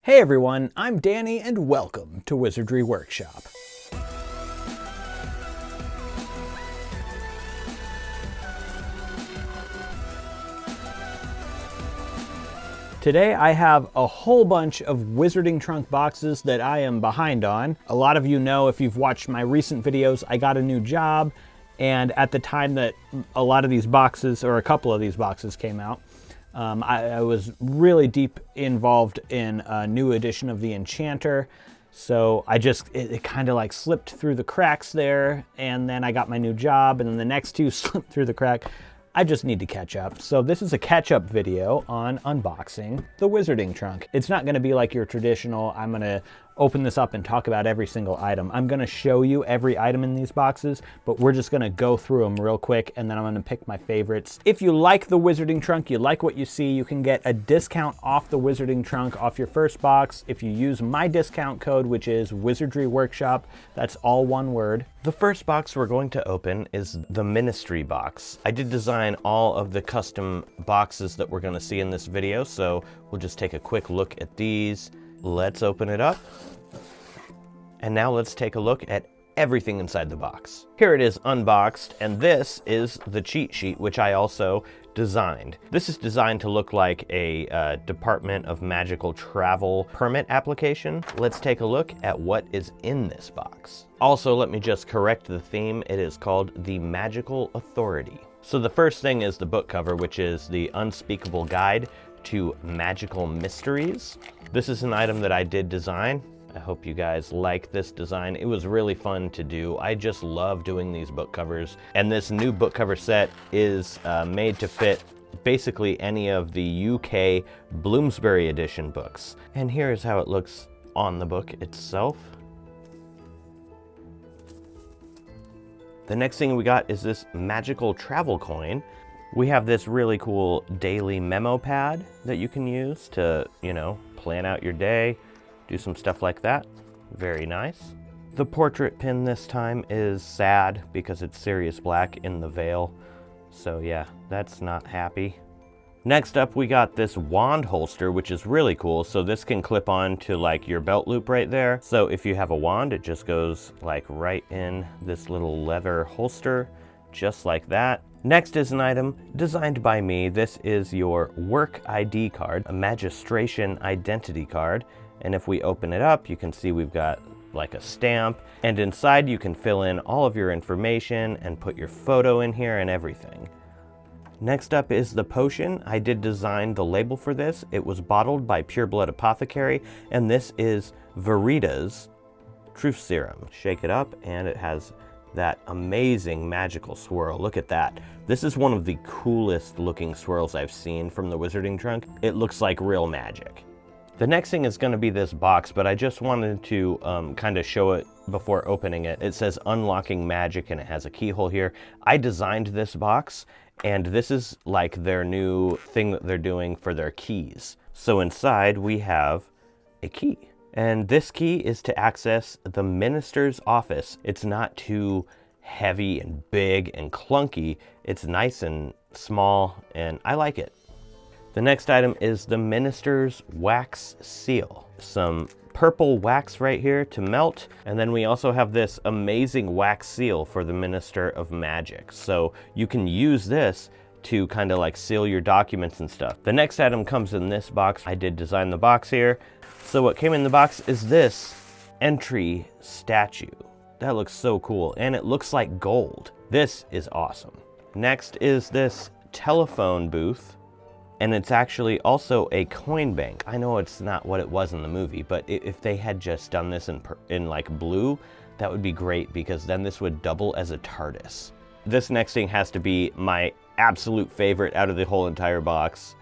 Hey everyone, I'm Danny and welcome to Wizardry Workshop. Today I have a whole bunch of Wizarding Trunk boxes that I am behind on. A lot of you know, if you've watched my recent videos, I got a new job, and at the time that a lot of these boxes, or a couple of these boxes came out, I was really deep involved in a new edition of the Enchanter, so it kind of like slipped through the cracks there, and then I got my new job, and then the next two slipped through the crack. I just need to catch up. So this is a catch-up video on unboxing the Wizarding Trunk. It's not gonna be like your traditional, I'm gonna open this up and talk about every single item. I'm gonna show you every item in these boxes, but we're just gonna go through them real quick, and then I'm gonna pick my favorites. If you like the Wizarding Trunk, you like what you see, you can get a discount off the Wizarding Trunk off your first box if you use my discount code, which is Wizardry Workshop. That's all one word. The first box we're going to open is the Ministry box. I did design all of the custom boxes that we're gonna see in this video, so we'll just take a quick look at these. Let's open it up. And now let's take a look at everything inside the box. Here it is unboxed, and this is the cheat sheet, which I also designed. This is designed to look like a Department of Magical Travel permit application. Let's take a look at what is in this box. Also, let me just correct the theme. It is called the Magical Authority. So the first thing is the book cover, which is the Unspeakable Guide to Magical Mysteries. This is an item that I did design. I hope you guys like this design. It was really fun to do. I just love doing these book covers. And this new book cover set is made to fit basically any of the UK Bloomsbury edition books. And here's how it looks on the book itself. The next thing we got is this magical travel coin. We have this really cool daily memo pad that you can use to, plan out your day, do some stuff like that. Very nice. The portrait pin this time is sad because it's Sirius Black in the veil. So yeah, that's not happy. Next up, we got this wand holster, which is really cool. So this can clip on to like your belt loop right there. So if you have a wand, it just goes like right in this little leather holster, just like that. Next is an item designed by me. This is your work ID card, a magistration identity card. And if we open it up, you can see we've got like a stamp, and inside you can fill in all of your information and put your photo in here and everything. Next up is the potion. I did design the label for this. It was bottled by Pure Blood Apothecary, and this is Verita's Truth Serum. Shake it up, and it has that amazing magical swirl. Look at that. This is one of the coolest looking swirls I've seen from the Wizarding Trunk. It looks like real magic. The next thing is going to be this box, but I just wanted to kind of show it before opening it. It says Unlocking Magic, and it has a keyhole here. I designed this box, and this is like their new thing that they're doing for their keys. So inside we have a key. And this key is to access the minister's office. It's not too heavy and big and clunky. It's nice and small, and I like it. The next item is the minister's wax seal. Some purple wax right here to melt. And then we also have this amazing wax seal for the Minister of Magic. So you can use this to kind of like seal your documents and stuff. The next item comes in this box. I did design the box here. So what came in the box is this entry statue. That looks so cool, and it looks like gold. This is awesome. Next is this telephone booth, and it's actually also a coin bank. I know it's not what it was in the movie, but if they had just done this in like blue, that would be great, because then this would double as a TARDIS. This next thing has to be my absolute favorite out of the whole entire box.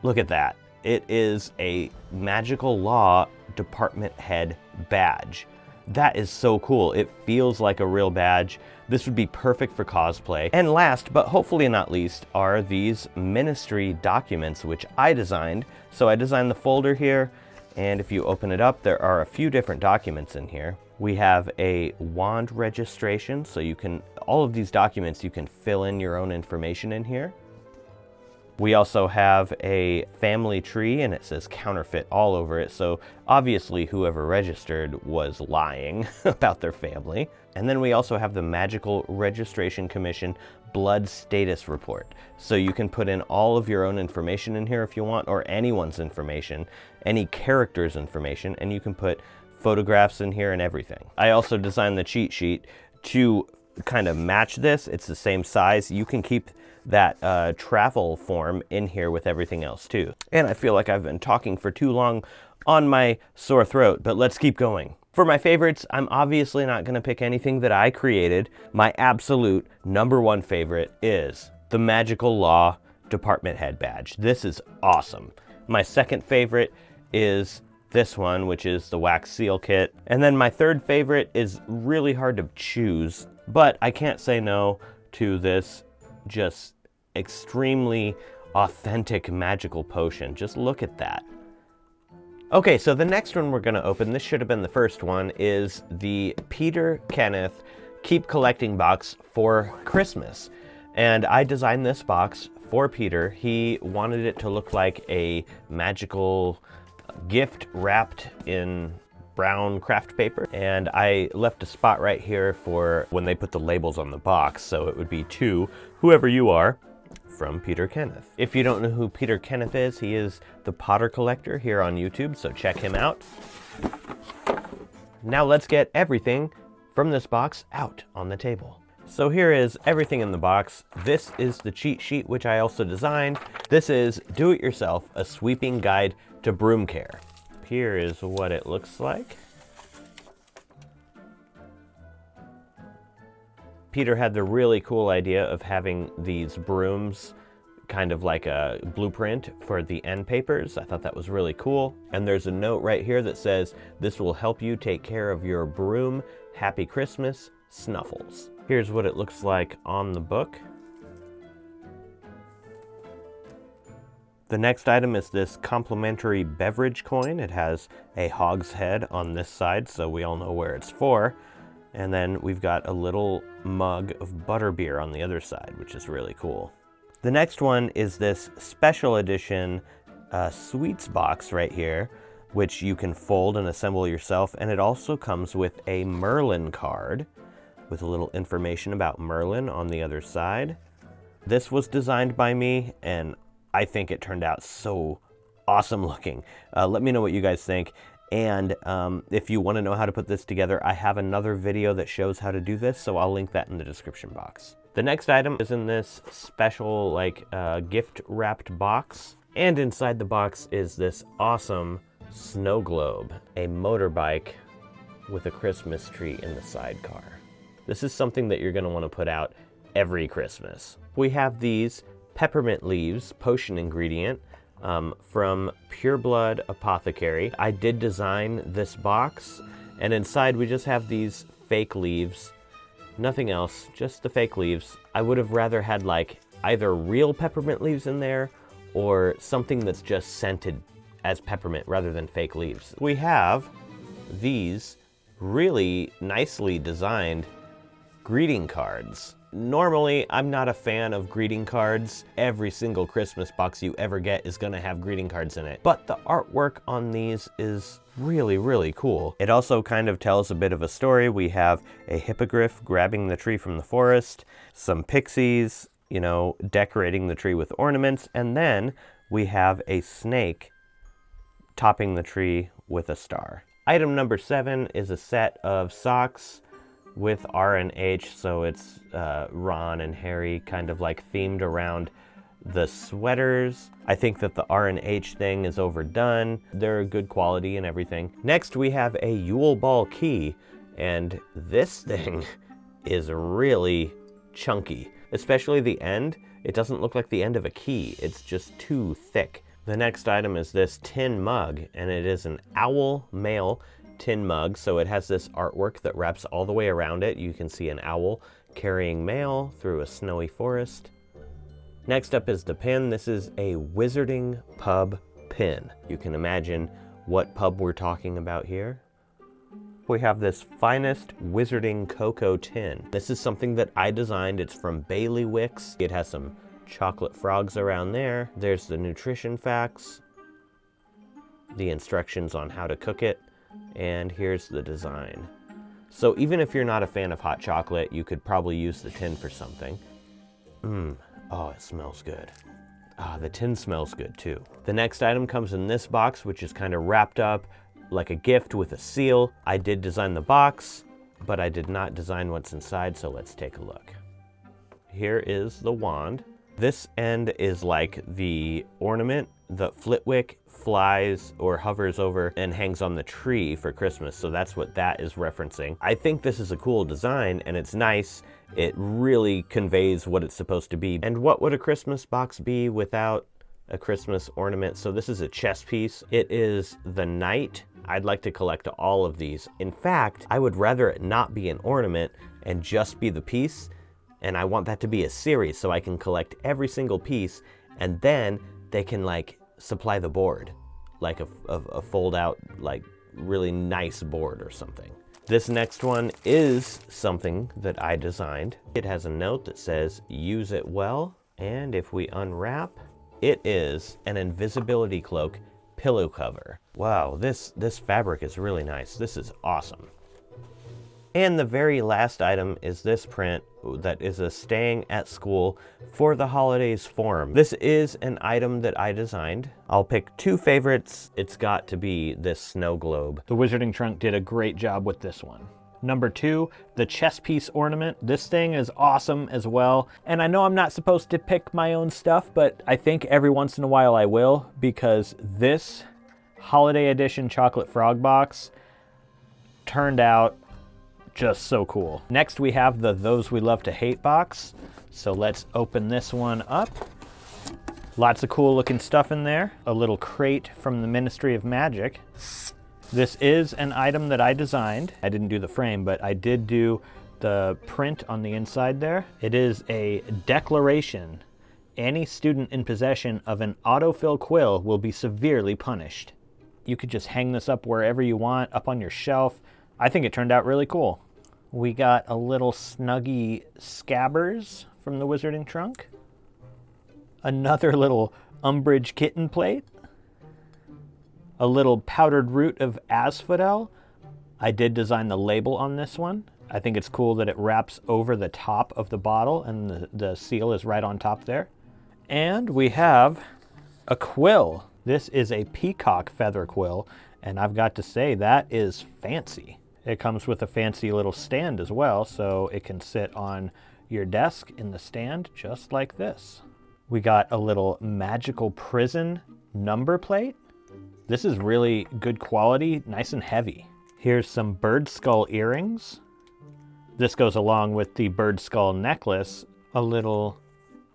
Look at that. It is a Magical Law Department Head badge. That is so cool. It feels like a real badge. This would be perfect for cosplay. And last, but hopefully not least, are these ministry documents, which I designed. So I designed the folder here, and if you open it up, there are a few different documents in here. We have a wand registration, so you can, all of these documents, you can fill in your own information in here. We also have a family tree, and it says counterfeit all over it, so obviously whoever registered was lying about their family. And then we also have the Magical Registration Commission blood status report. So you can put in all of your own information in here if you want, or anyone's information, any character's information, and you can put photographs in here and everything. I also designed the cheat sheet to kind of match this. It's the same size. You can keep that travel form in here with everything else too. And I feel like I've been talking for too long on my sore throat, but let's keep going. For my favorites, I'm obviously not going to pick anything that I created. My absolute #1 favorite is the Magical Law Department Head Badge. This is awesome. My second favorite is this one, which is the wax seal kit. And then my third favorite is really hard to choose, but I can't say no to this just extremely authentic magical potion. Just look at that. Okay, so the next one we're going to open, this should have been the first one, is the Peter Kenneth Keep Collecting box for Christmas. And I designed this box for Peter. He wanted it to look like a magical gift wrapped in brown craft paper, and I left a spot right here for when they put the labels on the box, so it would be to whoever you are from Peter Kenneth. If you don't know who Peter Kenneth is, he is the Potter Collector here on YouTube, so check him out. Now let's get everything from this box out on the table. So here is everything in the box. This is the cheat sheet, which I also designed. This is Do It Yourself, a sweeping guide to broom care. Here is what it looks like. Peter had the really cool idea of having these brooms kind of like a blueprint for the end papers. I thought that was really cool. And there's a note right here that says, "This will help you take care of your broom. Happy Christmas, Snuffles." Here's what it looks like on the book. The next item is this complimentary beverage coin. It has a hogshead on this side, so we all know where it's for. And then we've got a little mug of butterbeer on the other side, which is really cool. The next one is this special edition sweets box right here, which you can fold and assemble yourself. And it also comes with a Merlin card with a little information about Merlin on the other side. This was designed by me, and I think it turned out so awesome looking. Let me know what you guys think. And if you want to know how to put this together, I have another video that shows how to do this, so I'll link that in the description box. The next item is in this special gift wrapped box. And inside the box is this awesome snow globe, a motorbike with a Christmas tree in the sidecar. This is something that you're going to want to put out every Christmas. We have these peppermint leaves, potion ingredient, from Pure Blood Apothecary. I did design this box, and inside we just have these fake leaves. Nothing else, just the fake leaves. I would have rather had like either real peppermint leaves in there or something that's just scented as peppermint rather than fake leaves. We have these really nicely designed greeting cards. Normally, I'm not a fan of greeting cards. Every single Christmas box you ever get is gonna have greeting cards in it. But the artwork on these is really, really cool. It also kind of tells a bit of a story. We have a hippogriff grabbing the tree from the forest, some pixies, you know, decorating the tree with ornaments, and then we have a snake topping the tree with a star. Item number 7 is a set of socks with R and H, so it's Ron and Harry kind of like themed around the sweaters. I think that the R and H thing is overdone. They're good quality and everything. Next we have a Yule Ball key, and this thing is really chunky, especially the end. It doesn't look like the end of a key. It's just too thick. The next item is this tin mug, and it is an owl mail tin mug, so it has this artwork that wraps all the way around it. You can see an owl carrying mail through a snowy forest. Next up is the pin. This is a Wizarding Pub pin. You can imagine what pub we're talking about here. We have this Finest Wizarding Cocoa tin. This is something that I designed. It's from Bailey Wicks. It has some chocolate frogs around there. There's the nutrition facts, the instructions on how to cook it, and here's the design. So even if you're not a fan of hot chocolate, you could probably use the tin for something. Oh, it smells good. Ah, the tin smells good too. The next item comes in this box, which is kind of wrapped up like a gift with a seal. I did design the box, but I did not design what's inside, so let's take a look. Here is the wand. This end is like the ornament that Flitwick flies or hovers over and hangs on the tree for Christmas, so that's what that is referencing. I think this is a cool design and it's nice. It really conveys what it's supposed to be. And what would a Christmas box be without a Christmas ornament? So this is a chess piece. It is the knight. I'd like to collect all of these. In fact, I would rather it not be an ornament and just be the piece. And I want that to be a series so I can collect every single piece, and then they can like supply the board, like a fold out, like really nice board or something. This next one is something that I designed. It has a note that says, use it well. And if we unwrap, it is an invisibility cloak pillow cover. Wow, this fabric is really nice. This is awesome. And the very last item is this print that is a staying at school for the holidays form. This is an item that I designed. I'll pick two favorites. It's got to be this snow globe. The Wizarding Trunk did a great job with this one. Number 2, the chess piece ornament. This thing is awesome as well. And I know I'm not supposed to pick my own stuff, but I think every once in a while I will, because this holiday edition chocolate frog box turned out just so cool. Next we have the Those We Love to Hate box. So let's open this one up. Lots of cool looking stuff in there. A little crate from the Ministry of Magic. This is an item that I designed. I didn't do the frame, but I did do the print on the inside there. It is a declaration. Any student in possession of an autofill quill will be severely punished. You could just hang this up wherever you want, up on your shelf. I think it turned out really cool. We got a little Snuggie Scabbers from the Wizarding Trunk. Another little Umbridge kitten plate. A little powdered root of asphodel. I did design the label on this one. I think it's cool that it wraps over the top of the bottle and the seal is right on top there. And we have a quill. This is a peacock feather quill, and I've got to say that is fancy. It comes with a fancy little stand as well, so it can sit on your desk in the stand just like this. We got a little magical prison number plate. This is really good quality, nice and heavy. Here's some bird skull earrings. This goes along with the bird skull necklace. A little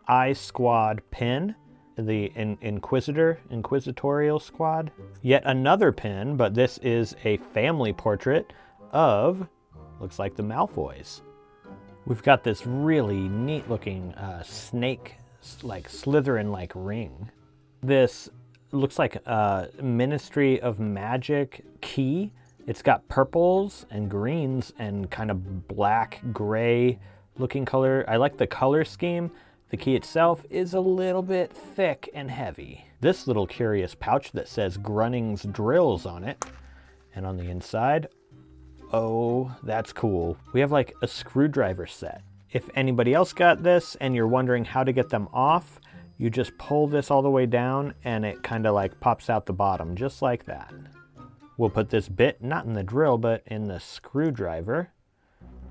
I Squad pin, the Inquisitorial Squad. Yet another pin, but this is a family portrait of, looks like the Malfoys. We've got this really neat looking snake, like Slytherin-like ring. This looks like a Ministry of Magic key. It's got purples and greens and kind of black gray looking color. I like the color scheme. The key itself is a little bit thick and heavy. This little curious pouch that says Grunning's Drills on it. And on the inside, oh, that's cool. We have like a screwdriver set. If anybody else got this and you're wondering how to get them off, you just pull this all the way down and it kind of like pops out the bottom, just like that. We'll put this bit, not in the drill, but in the screwdriver.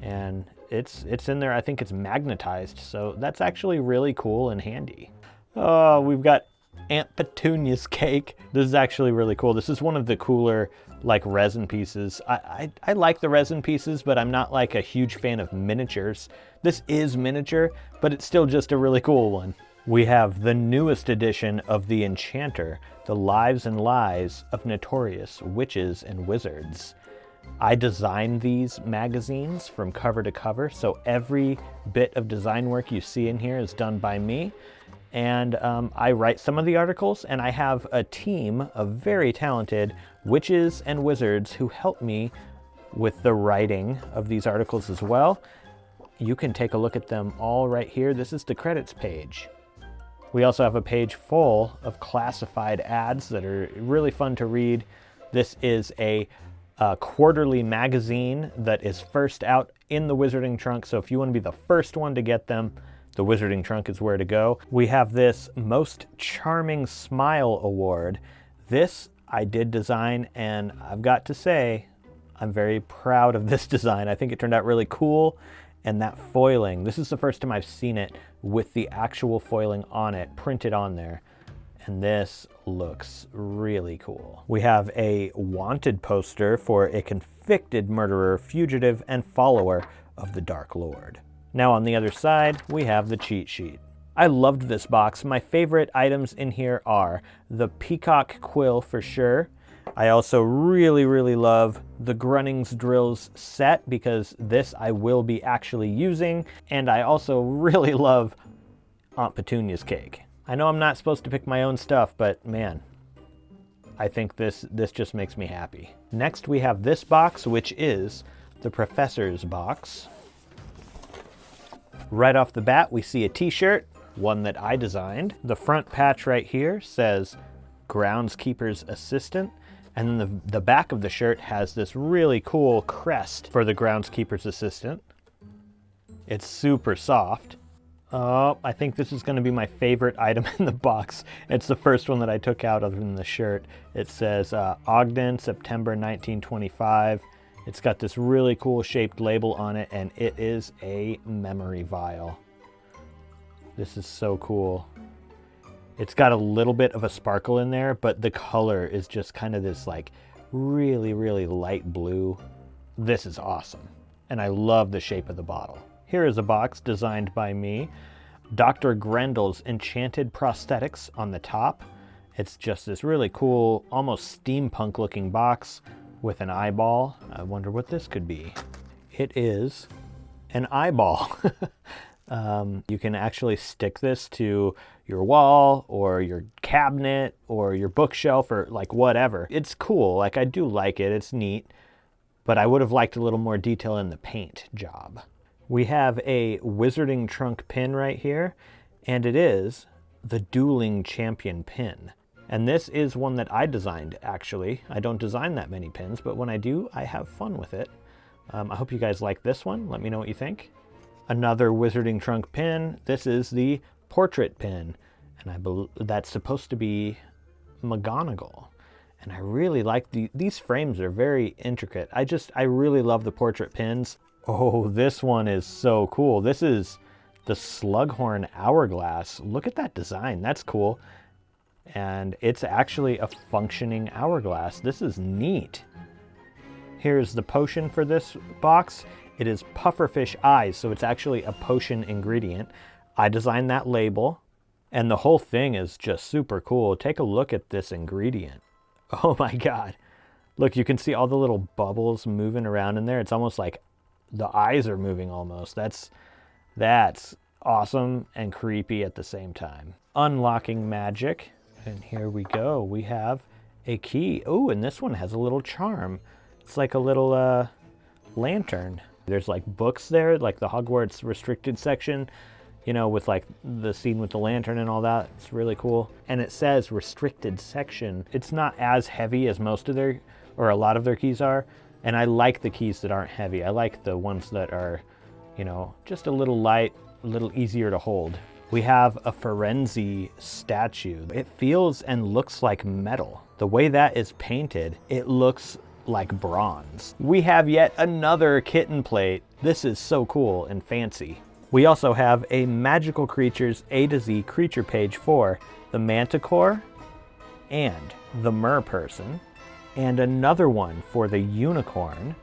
And it's in there. I think it's magnetized, so that's actually really cool and handy. Oh, we've got Aunt Petunia's cake. This is actually really cool. This is one of the cooler like resin pieces. I like the resin pieces, but I'm not like a huge fan of miniatures. This is miniature, but it's still just a really cool one. We have the newest edition of The Enchanter, The Lives and Lies of Notorious Witches and Wizards. I designed these magazines from cover to cover, so every bit of design work you see in here is done by me. And I write some of the articles, and I have a team of very talented witches and wizards who help me with the writing of these articles as well. You can take a look at them all right here. This is the credits page. We also have a page full of classified ads that are really fun to read. This is a quarterly magazine that is first out in the Wizarding Trunk, so if you want to be the first one to get them, the Wizarding Trunk is where to go. We have this Most Charming Smile Award. This I did design, and I've got to say, I'm very proud of this design. I think it turned out really cool, and that foiling, this is the first time I've seen it with the actual foiling on it, printed on there, and this looks really cool. We have a wanted poster for a convicted murderer, fugitive, and follower of the Dark Lord. Now on the other side, we have the cheat sheet. I loved this box. My favorite items in here are the peacock quill for sure. I also really love the Grunning's Drills set because this I will be actually using. And I also really love Aunt Petunia's cake. I know I'm not supposed to pick my own stuff, but man, I think this just makes me happy. Next we have this box, which is the Professor's box. Right off the bat, we see a t-shirt, one that I designed. The front patch right here says Groundskeeper's Assistant. And then the back of the shirt has this really cool crest for the Groundskeeper's Assistant. It's super soft. Oh, I think this is going to be my favorite item in the box. It's the first one that I took out other than the shirt. It says Ogden, September 1925. It's got this really cool shaped label on it, and it is a memory vial. This is so cool. It's got a little bit of a sparkle in there, but the color is just kind of this like really light blue. This is awesome. And I love the shape of the bottle. Here is a box designed by me. Dr. Grendel's Enchanted Prosthetics on the top. It's just this really cool, almost steampunk looking box with an eyeball. I wonder what this could be. It is an eyeball. You can actually stick this to your wall or your cabinet or your bookshelf or like whatever. It's cool, like I do like it, it's neat, but I would have liked a little more detail in the paint job. We have a Wizarding Trunk pin right here, and it is the Dueling Champion pin. And this is one that I designed, actually. I don't design that many pins, but when I do, I have fun with it. I hope you guys like this one. Let me know what you think. Another Wizarding Trunk pin. This is the Portrait pin, and I believe that's supposed to be McGonagall. And I really like these frames are very intricate. I really love the Portrait pins. Oh, this one is so cool. This is the Slughorn Hourglass. Look at that design. That's cool. And it's actually a functioning hourglass. This is neat. Here's the potion for this box. It is pufferfish eyes, so it's actually a potion ingredient. I designed that label, and the whole thing is just super cool. Take a look at this ingredient. Oh my God. Look, you can see all the little bubbles moving around in there. It's almost like the eyes are moving almost. That's awesome and creepy at the same time. Unlocking magic. And here we go. We have a key. Oh, and this one has a little charm. It's like a little lantern. There's like books there, like the Hogwarts restricted section, you know, with like the scene with the lantern and all that. It's really cool. And it says restricted section. It's not as heavy as most of their, or a lot of their keys are. And I like the keys that aren't heavy. I like the ones that are, you know, just a little light, a little easier to hold. We have a Ferenzi statue. It feels and looks like metal. The way that is painted, it looks like bronze. We have yet another kitten plate. This is so cool and fancy. We also have a Magical Creatures A to Z creature page for the Manticore and the Merperson, and another one for the Unicorn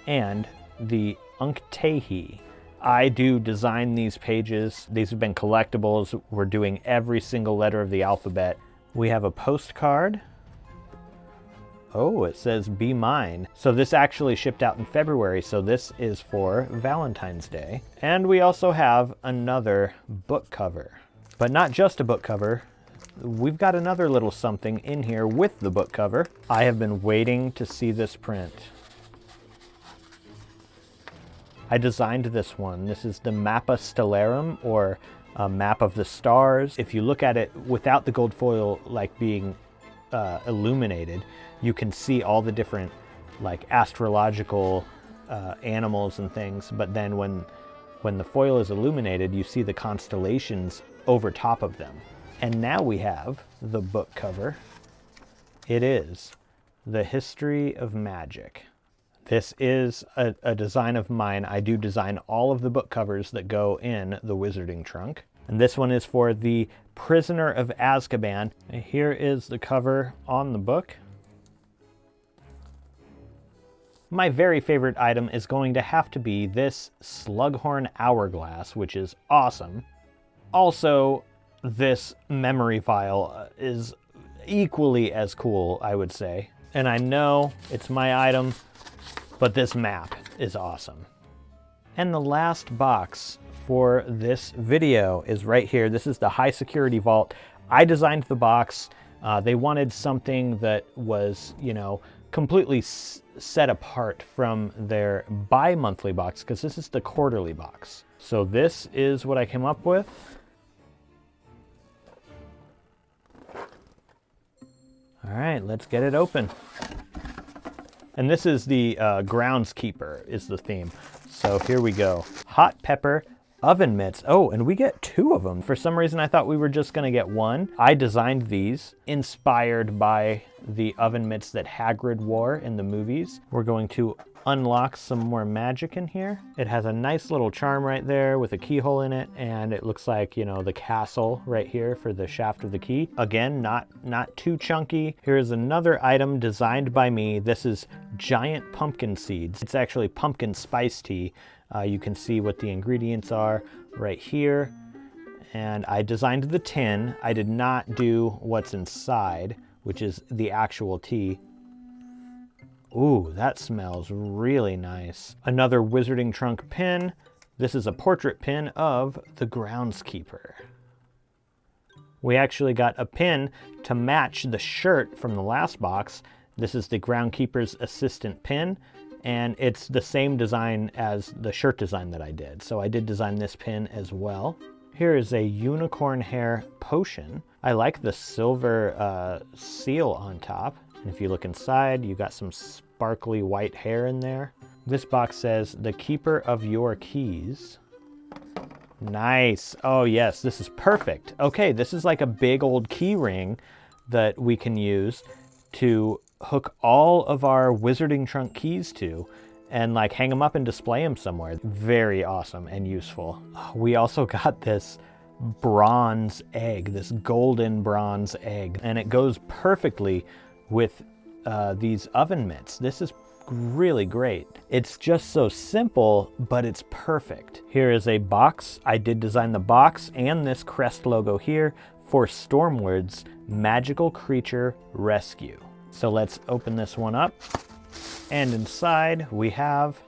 and the Unktehi. I do design these pages. These have been collectibles. We're doing every single letter of the alphabet. We have a postcard. Oh, it says "Be Mine." So this actually shipped out in February, so this is for Valentine's Day. And we also have another book cover. But not just a book cover. We've got another little something in here with the book cover. I have been waiting to see this print. I designed this one. This is the Mappa Stellarum, or a map of the stars. If you look at it without the gold foil like being illuminated, you can see all the different like astrological animals and things, but then when the foil is illuminated, you see the constellations over top of them. And now we have the book cover. It is The History of Magic. This is a design of mine. I do design all of the book covers that go in the Wizarding Trunk. And this one is for The Prisoner of Azkaban. And here is the cover on the book. My very favorite item is going to have to be this Slughorn Hourglass, which is awesome. Also, this memory file is equally as cool, I would say. And I know it's my item, but this map is awesome. And the last box for this video is right here. This is the High Security Vault. I designed the box. They wanted something that was, you know, completely set apart from their bi-monthly box, because this is the quarterly box. So this is what I came up with. All right, let's get it open. And this is the groundskeeper is the theme. So here we go. Hot pepper oven mitts. Oh, and we get 2 of them. For some reason, I thought we were just gonna get 1. I designed these, inspired by the oven mitts that Hagrid wore in the movies. We're going to unlock some more magic in here. It has a nice little charm right there with a keyhole in it, and it looks like, you know, the castle right here for the shaft of the key. Again, not too chunky. Here's another item designed by me. This is giant pumpkin seeds. It's actually pumpkin spice tea. You can see what the ingredients are right here. And I designed the tin. I did not do what's inside, which is the actual tea. Ooh, that smells really nice. Another Wizarding Trunk pin. This is a portrait pin of the groundskeeper. We actually got a pin to match the shirt from the last box. This is the groundskeeper's assistant pin, and it's the same design as the shirt design that I did. So I did design this pin as well. Here is a unicorn hair potion. I like the silver seal on top. And if you look inside, you got some sparkly white hair in there. This box says, "The keeper of your keys." Nice. Oh yes, this is perfect. Okay, this is like a big old key ring that we can use to hook all of our Wizarding Trunk keys to and like hang them up and display them somewhere. Very awesome and useful. We also got this bronze egg, this golden bronze egg, and it goes perfectly with these oven mitts. This is really great. It's just so simple, but it's perfect. Here is a box. I did design the box and this crest logo here for Stormwood's Magical Creature Rescue. So let's open this one up. And inside we have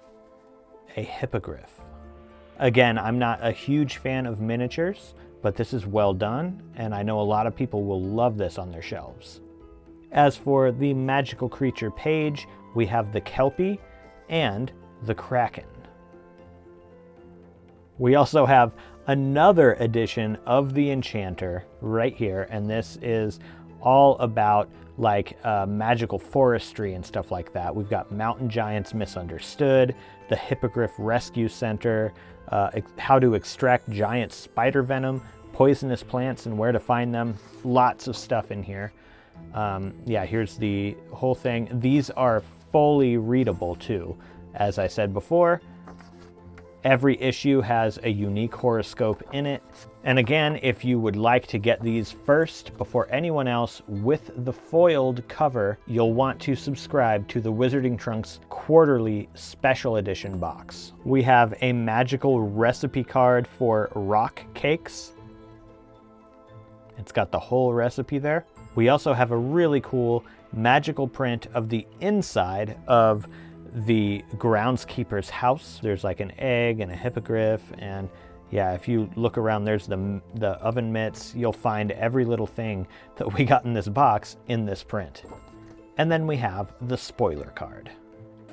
a hippogriff. Again, I'm not a huge fan of miniatures, but this is well done, and I know a lot of people will love this on their shelves. As for the magical creature page, we have the Kelpie and the Kraken. We also have another edition of the Enchanter right here, and this is all about like magical forestry and stuff like that. We've got Mountain Giants Misunderstood, the Hippogriff Rescue Center, how to extract giant spider venom, poisonous plants and where to find them. Lots of stuff in here. Yeah, here's the whole thing. These are fully readable too. As I said before, every issue has a unique horoscope in it. And again, if you would like to get these first before anyone else with the foiled cover, you'll want to subscribe to the Wizarding Trunks quarterly special edition box. We have a magical recipe card for rock cakes. It's got the whole recipe there. We also have a really cool magical print of the inside of the groundskeeper's house. There's like an egg and a hippogriff, and yeah, if you look around, there's the oven mitts. You'll find every little thing that we got in this box in this print. And then we have the spoiler card.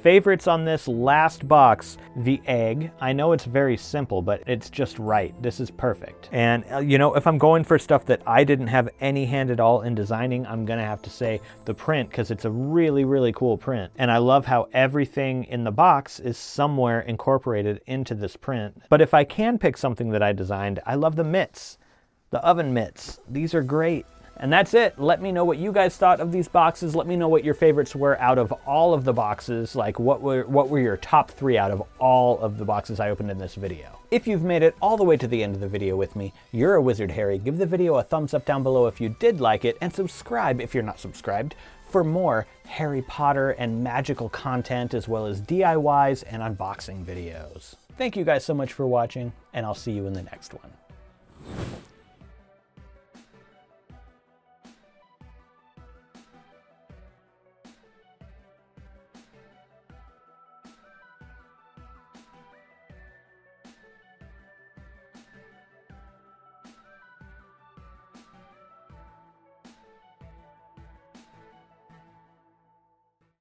Favorites on this last box, the egg. I know it's very simple, but it's just right. This is perfect. And you know, if I'm going for stuff that I didn't have any hand at all in designing, I'm gonna have to say the print, because it's a really, really cool print. And I love how everything in the box is somewhere incorporated into this print. But if I can pick something that I designed, I love the mitts, the oven mitts. These are great. And that's it. Let me know what you guys thought of these boxes. Let me know what your favorites were out of all of the boxes. Like what were your top 3 out of all of the boxes I opened in this video. If you've made it all the way to the end of the video with me, you're a Wizard Harry. Give the video a thumbs up down below if you did like it, and subscribe if you're not subscribed for more Harry Potter and magical content, as well as DIYs and unboxing videos. Thank you guys so much for watching, and I'll see you in the next one.